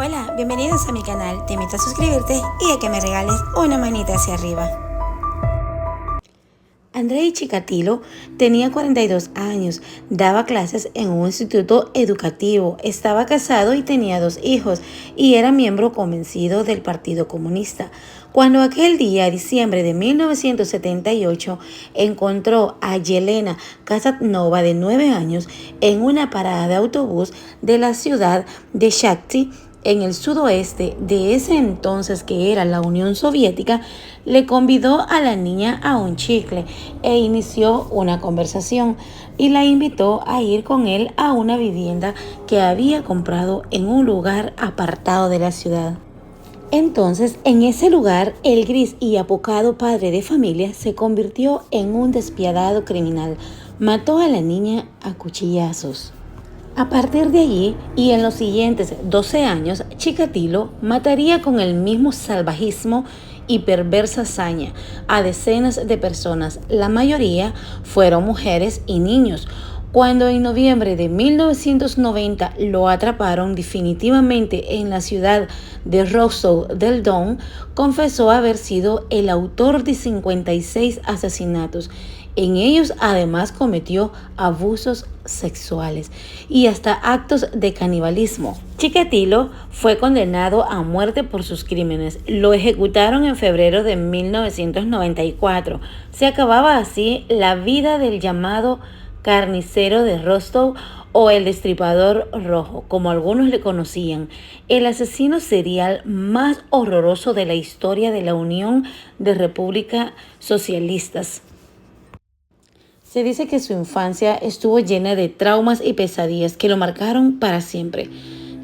Hola, bienvenidos a mi canal. Te invito a suscribirte y a que me regales una manita hacia arriba. Andrei Chikatilo tenía 42 años, daba clases en un instituto educativo, estaba casado y tenía 2 hijos y era miembro convencido del Partido Comunista. Cuando aquel día, diciembre de 1978, encontró a Yelena Kazanova de 9 años en una parada de autobús de la ciudad de Shakti, en el sudoeste de ese entonces que era la Unión Soviética, le convidó a la niña a un chicle e inició una conversación y la invitó a ir con él a una vivienda que había comprado en un lugar apartado de la ciudad. Entonces, en ese lugar, el gris y apocado padre de familia se convirtió en un despiadado criminal. Mató a la niña a cuchillazos. A partir de allí y en los siguientes 12 años, Chikatilo mataría con el mismo salvajismo y perversa hazaña a decenas de personas. La mayoría fueron mujeres y niños. Cuando en noviembre de 1990 lo atraparon definitivamente en la ciudad de Rostov del Don, confesó haber sido el autor de 56 asesinatos. En ellos además cometió abusos sexuales y hasta actos de canibalismo. Chikatilo fue condenado a muerte por sus crímenes. Lo ejecutaron en febrero de 1994. Se acababa así la vida del llamado carnicero de Rostov o el destripador rojo, como algunos le conocían, el asesino serial más horroroso de la historia de la Unión de Repúblicas Socialistas. Se dice que su infancia estuvo llena de traumas y pesadillas que lo marcaron para siempre.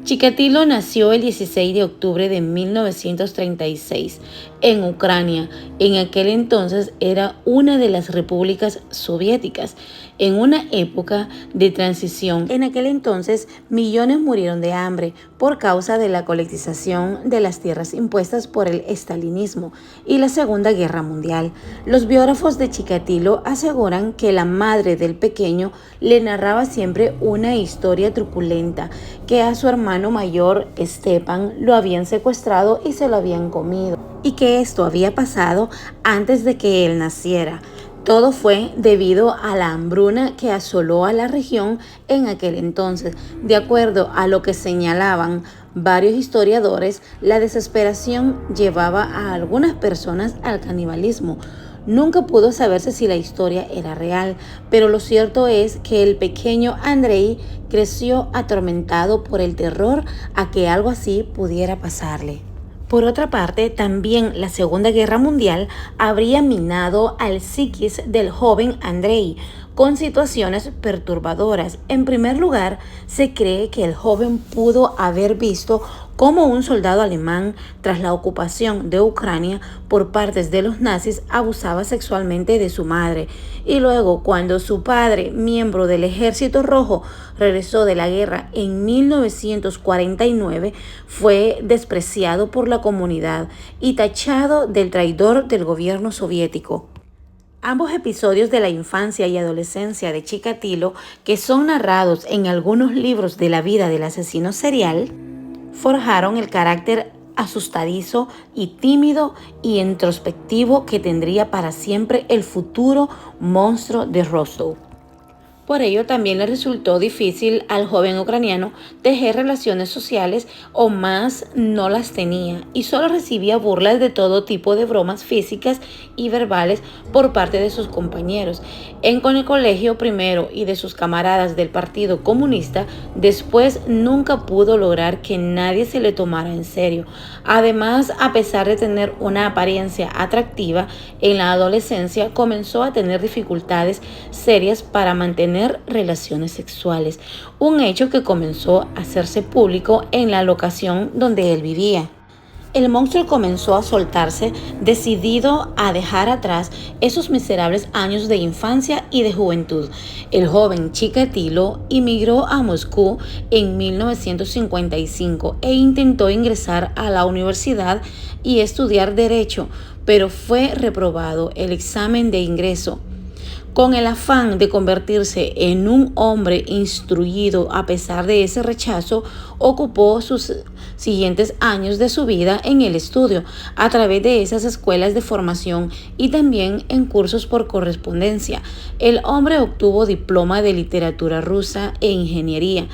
Chikatilo nació el 16 de octubre de 1936 en Ucrania. En aquel entonces era una de las repúblicas soviéticas, en una época de transición. En aquel entonces, millones murieron de hambre por causa de la colectivización de las tierras impuestas por el estalinismo y la Segunda Guerra Mundial. Los biógrafos de Chikatilo aseguran que la madre del pequeño le narraba siempre una historia truculenta, que a su hermano mayor, Stepan, lo habían secuestrado y se lo habían comido, y que esto había pasado antes de que él naciera. Todo fue debido a la hambruna que asoló a la región en aquel entonces. De acuerdo a lo que señalaban varios historiadores, la desesperación llevaba a algunas personas al canibalismo. Nunca pudo saberse si la historia era real, pero lo cierto es que el pequeño Andrei creció atormentado por el terror a que algo así pudiera pasarle. Por otra parte, también la Segunda Guerra Mundial habría minado al psiquis del joven Andrei con situaciones perturbadoras. En primer lugar, se cree que el joven pudo haber visto cómo un soldado alemán, tras la ocupación de Ucrania por parte de los nazis, abusaba sexualmente de su madre. Y luego, cuando su padre, miembro del Ejército Rojo, regresó de la guerra en 1949, fue despreciado por la comunidad y tachado del traidor del gobierno soviético. Ambos episodios de la infancia y adolescencia de Chikatilo, que son narrados en algunos libros de la vida del asesino serial, forjaron el carácter asustadizo y tímido y introspectivo que tendría para siempre el futuro monstruo de Rostov. Por ello también le resultó difícil al joven ucraniano tejer relaciones sociales, o más no las tenía, y solo recibía burlas de todo tipo de bromas físicas y verbales por parte de sus compañeros con el colegio primero y de sus camaradas del Partido Comunista. Después nunca pudo lograr que nadie se le tomara en serio. Además, a pesar de tener una apariencia atractiva, en la adolescencia comenzó a tener dificultades serias para mantener relaciones sexuales, un hecho que comenzó a hacerse público en la locación donde él vivía. El monstruo comenzó a soltarse, decidido a dejar atrás esos miserables años de infancia y de juventud. El joven Chikatilo emigró a Moscú en 1955 e intentó ingresar a la universidad y estudiar Derecho, pero fue reprobado el examen de ingreso. Con el afán de convertirse en un hombre instruido a pesar de ese rechazo, ocupó sus siguientes años de su vida en el estudio, a través de esas escuelas de formación y también en cursos por correspondencia. El hombre obtuvo diploma de literatura rusa e ingeniería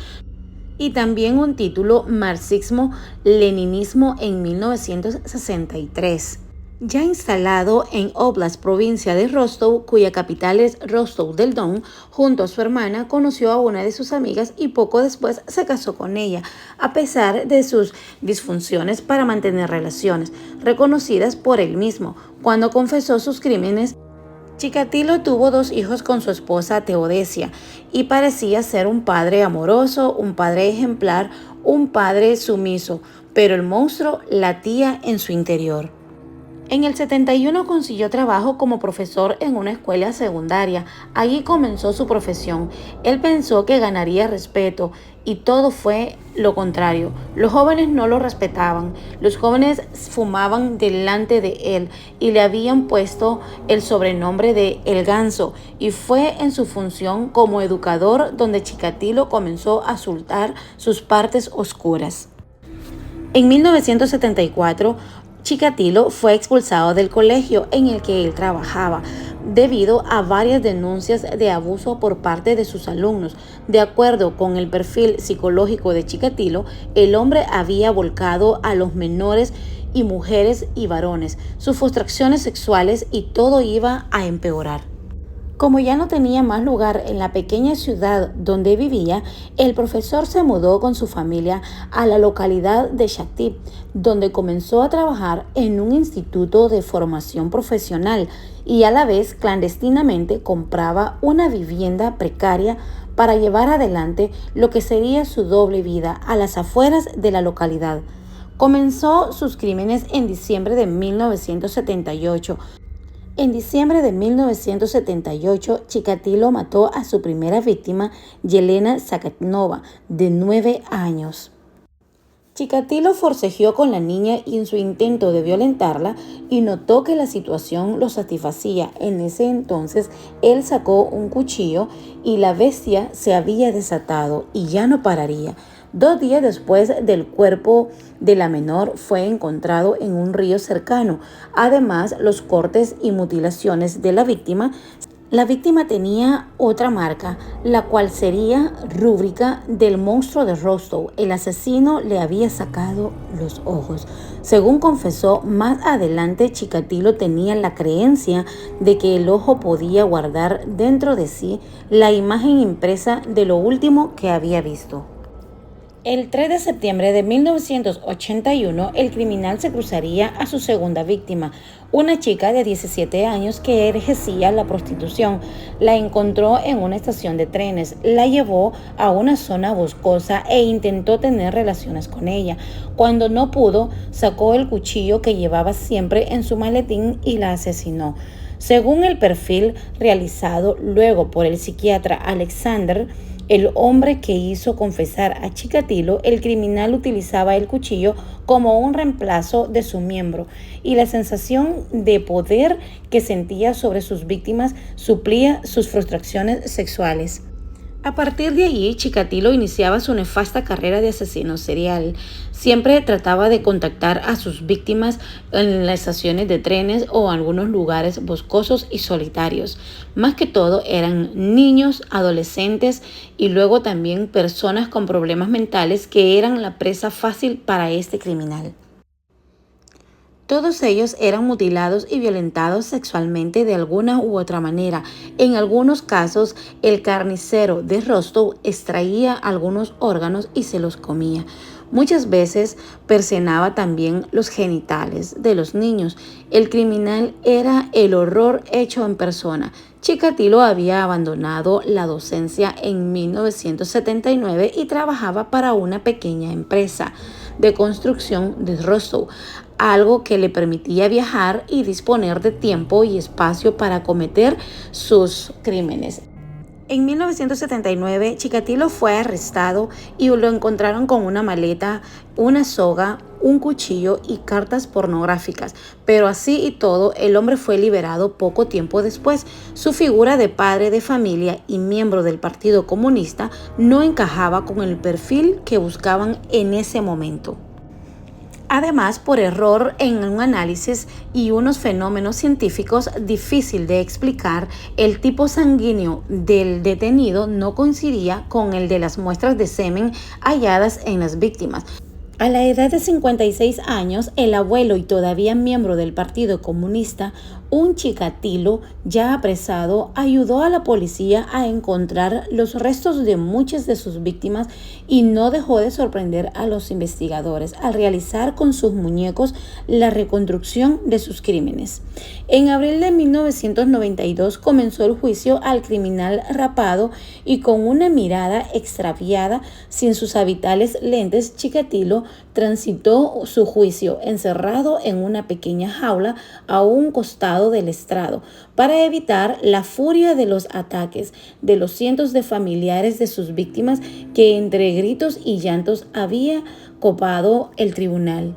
y también un título Marxismo-Leninismo en 1963. Ya instalado en Oblast, provincia de Rostov, cuya capital es Rostov del Don, junto a su hermana conoció a una de sus amigas y poco después se casó con ella, a pesar de sus disfunciones para mantener relaciones, reconocidas por él mismo. Cuando confesó sus crímenes, Chikatilo tuvo 2 hijos con su esposa Teodosia y parecía ser un padre amoroso, un padre ejemplar, un padre sumiso, pero el monstruo latía en su interior. En el 71 consiguió trabajo como profesor en una escuela secundaria. Allí comenzó su profesión. Él pensó que ganaría respeto y todo fue lo contrario. Los jóvenes no lo respetaban. Los jóvenes fumaban delante de él y le habían puesto el sobrenombre de El Ganso. Y fue en su función como educador donde Chikatilo comenzó a soltar sus partes oscuras. En 1974, Chikatilo fue expulsado del colegio en el que él trabajaba debido a varias denuncias de abuso por parte de sus alumnos. De acuerdo con el perfil psicológico de Chikatilo, el hombre había volcado a los menores y mujeres y varones, sus frustraciones sexuales y todo iba a empeorar. Como ya no tenía más lugar en la pequeña ciudad donde vivía, el profesor se mudó con su familia a la localidad de Shakti, donde comenzó a trabajar en un instituto de formación profesional y a la vez clandestinamente compraba una vivienda precaria para llevar adelante lo que sería su doble vida a las afueras de la localidad. Comenzó sus crímenes en diciembre de 1978. En diciembre de 1978, Chikatilo mató a su primera víctima, Yelena Zakharova, de 9 años. Chikatilo forcejeó con la niña y en su intento de violentarla y notó que la situación lo satisfacía. En ese entonces, él sacó un cuchillo y la bestia se había desatado y ya no pararía. 2 días después, del cuerpo de la menor fue encontrado en un río cercano. Además, los cortes y mutilaciones de la víctima. La víctima tenía otra marca, la cual sería rúbrica del monstruo de Rostov. El asesino le había sacado los ojos. Según confesó más adelante, Chikatilo tenía la creencia de que el ojo podía guardar dentro de sí la imagen impresa de lo último que había visto. El 3 de septiembre de 1981, el criminal se cruzaría a su segunda víctima, una chica de 17 años que ejercía la prostitución. La encontró en una estación de trenes, la llevó a una zona boscosa e intentó tener relaciones con ella. Cuando no pudo, sacó el cuchillo que llevaba siempre en su maletín y la asesinó. Según el perfil realizado luego por el psiquiatra Alexander, el hombre que hizo confesar a Chikatilo, el criminal utilizaba el cuchillo como un reemplazo de su miembro y la sensación de poder que sentía sobre sus víctimas suplía sus frustraciones sexuales. A partir de allí, Chikatilo iniciaba su nefasta carrera de asesino serial. Siempre trataba de contactar a sus víctimas en las estaciones de trenes o en algunos lugares boscosos y solitarios. Más que todo eran niños, adolescentes y luego también personas con problemas mentales que eran la presa fácil para este criminal. Todos ellos eran mutilados y violentados sexualmente de alguna u otra manera. En algunos casos, el carnicero de Rostov extraía algunos órganos y se los comía. Muchas veces persinaba también los genitales de los niños. El criminal era el horror hecho en persona. Chikatilo había abandonado la docencia en 1979 y trabajaba para una pequeña empresa de construcción de Rostov, algo que le permitía viajar y disponer de tiempo y espacio para cometer sus crímenes. En 1979, Chikatilo fue arrestado y lo encontraron con una maleta, una soga, un cuchillo y cartas pornográficas. Pero así y todo, el hombre fue liberado poco tiempo después. Su figura de padre de familia y miembro del Partido Comunista no encajaba con el perfil que buscaban en ese momento. Además, por error en un análisis y unos fenómenos científicos difícil de explicar, el tipo sanguíneo del detenido no coincidía con el de las muestras de semen halladas en las víctimas. A la edad de 56 años, el abuelo y todavía miembro del Partido Comunista, un Chikatilo ya apresado, ayudó a la policía a encontrar los restos de muchas de sus víctimas y no dejó de sorprender a los investigadores al realizar con sus muñecos la reconstrucción de sus crímenes. En abril de 1992 comenzó el juicio al criminal rapado y con una mirada extraviada, sin sus habituales lentes, Chikatilo transitó su juicio encerrado en una pequeña jaula a un costado del estrado para evitar la furia de los ataques de los cientos de familiares de sus víctimas que entre gritos y llantos había copado el tribunal.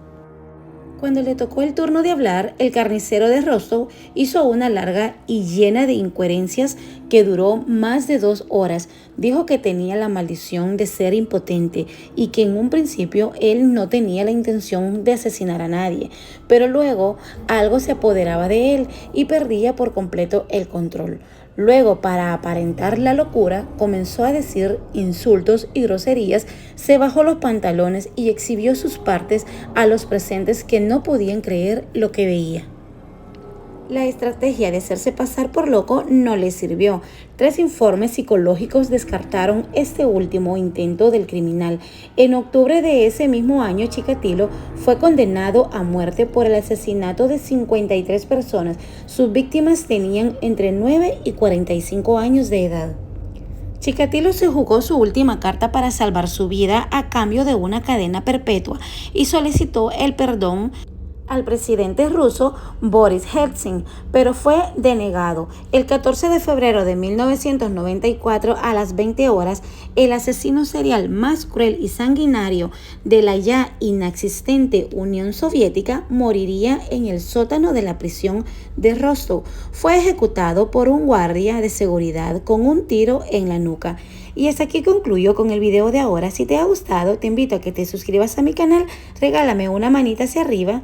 Cuando le tocó el turno de hablar, el carnicero de Rostov hizo una larga y llena de incoherencias que duró más de 2 horas. Dijo que tenía la maldición de ser impotente y que en un principio él no tenía la intención de asesinar a nadie, pero luego algo se apoderaba de él y perdía por completo el control. Luego, para aparentar la locura, comenzó a decir insultos y groserías, se bajó los pantalones y exhibió sus partes a los presentes que no podían creer lo que veía. La estrategia de hacerse pasar por loco no le sirvió. 3 informes psicológicos descartaron este último intento del criminal. En octubre de ese mismo año, Chikatilo fue condenado a muerte por el asesinato de 53 personas. Sus víctimas tenían entre 9 y 45 años de edad. Chikatilo se jugó su última carta para salvar su vida a cambio de una cadena perpetua y solicitó el perdón al presidente ruso Boris Yeltsin, pero fue denegado. El 14 de febrero de 1994 a las 20 horas, el asesino serial más cruel y sanguinario de la ya inexistente Unión Soviética moriría en el sótano de la prisión de Rostov. Fue ejecutado por un guardia de seguridad con un tiro en la nuca. Y hasta aquí concluyo con el video de ahora. Si te ha gustado, te invito a que te suscribas a mi canal, regálame una manita hacia arriba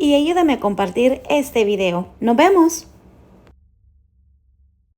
y ayúdame a compartir este video. ¡Nos vemos!